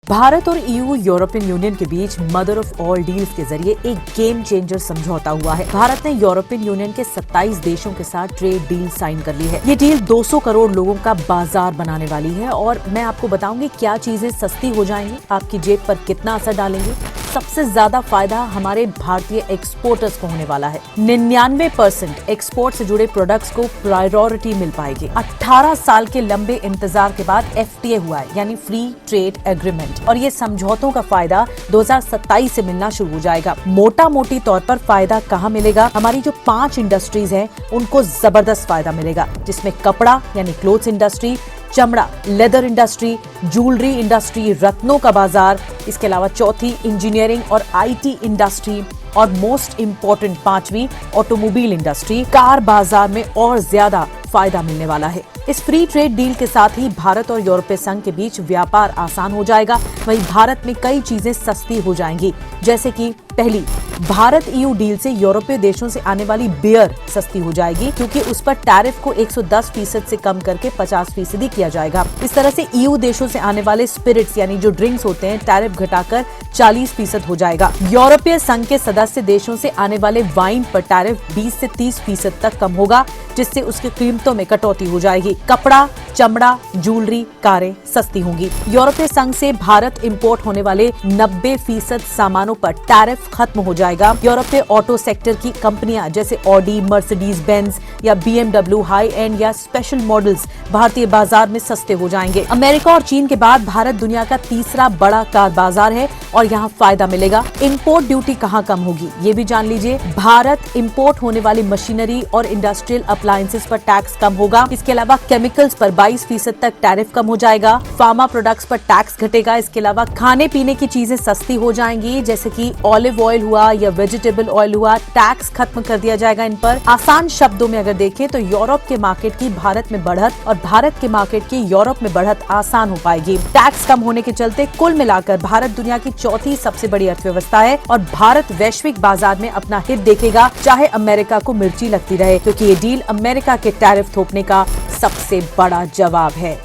भारत और EU European union के बीच mother of all deals के जरिए एक गेम चेंजर समझौता हुआ है। भारत ने यूरोपियन यूनियन के 27 देशों के साथ ट्रेड डील साइन कर ली है। ये डील 200 करोड़ लोगों का बाजार बनाने वाली है और मैं आपको बताऊंगी क्या चीजें सस्ती हो जाएंगी, आपकी जेब पर कितना असर डालेंगे। सबसे ज्यादा फायदा हमारे भारतीय एक्सपोर्टर्स को होने वाला है। 99% एक्सपोर्ट से जुड़े प्रोडक्ट्स को प्रायोरिटी मिल पाएगी। 18 साल के लंबे इंतजार के बाद FTA हुआ है, यानी फ्री ट्रेड एग्रीमेंट, और ये समझौतों का फायदा 2027 से मिलना शुरू हो जाएगा। मोटा मोटी तौर पर फायदा कहाँ मिलेगा? हमारी जो 5 इंडस्ट्रीज हैं उनको जबरदस्त फायदा मिलेगा, जिसमें कपड़ा यानी क्लोथ्स इंडस्ट्री, चमड़ा लेदर इंडस्ट्री, ज्वेलरी इंडस्ट्री, रत्नों का बाजार, इसके अलावा चौथी इंजीनियरिंग और IT इंडस्ट्री, और मोस्ट इम्पोर्टेंट 5वीं ऑटोमोबाइल इंडस्ट्री। कार बाजार में और ज्यादा फायदा मिलने वाला है। इस फ्री ट्रेड डील के साथ ही भारत और यूरोपीय संघ के बीच व्यापार आसान हो जाएगा। वहीं भारत में कई चीजें सस्ती हो जाएंगी, जैसे कि पहली, भारत EU डील से यूरोपीय देशों से आने वाली बियर सस्ती हो जाएगी, क्योंकि उस पर टैरिफ को 110% से कम करके 50% किया जाएगा। इस तरह से EU देशों से आने वाले स्पिरिट्स यानी जो ड्रिंक्स होते हैं, टैरिफ घटाकर 40% हो जाएगा। यूरोपीय संघ के सदस्य देशों से आने वाले वाइन पर टैरिफ 20 से 30% तक कम होगा, जिससे उसकी कीमतों में कटौती हो जाएगी। कपड़ा, चमड़ा, ज्वेलरी, कारें सस्ती होंगी। यूरोपीय संघ से भारत इंपोर्ट होने वाले 90% सामानों पर टैरिफ खत्म हो जाएगा। यूरोपीय ऑटो सेक्टर की कंपनियां जैसे ऑडी, मर्सिडीज बेंज या BMW हाई एंड या स्पेशल मॉडल्स भारतीय बाजार में सस्ते हो जाएंगे। अमेरिका और चीन के बाद भारत दुनिया का तीसरा बड़ा कार बाजार है और यहाँ फायदा मिलेगा। इंपोर्ट ड्यूटी कहाँ कम होगी, ये भी जान लीजिए। भारत इंपोर्ट होने वाली मशीनरी और इंडस्ट्रियल अप्लायंसेस पर टैक्स कम होगा। इसके अलावा केमिकल्स पर 22% तक टैरिफ कम हो जाएगा। फार्मा प्रोडक्ट्स पर टैक्स घटेगा। इसके अलावा खाने पीने की चीजें सस्ती हो जाएंगी, जैसे कि ऑलिव ऑयल हुआ या वेजिटेबल ऑयल हुआ, टैक्स खत्म कर दिया जाएगा इन पर। आसान शब्दों में अगर देखें तो यूरोप के मार्केट की भारत में बढ़त और भारत के मार्केट की यूरोप में बढ़त आसान हो पाएगी। टैक्स कम होने के चलते कुल मिलाकर भारत दुनिया की चौथी सबसे बड़ी अर्थव्यवस्था है और भारत वैश्विक बाजार में अपना हित देखेगा, चाहे अमेरिका को मिर्ची लगती रहे, क्योंकि ये डील अमेरिका के टैरिफ थोपने का सबसे बड़ा जवाब है।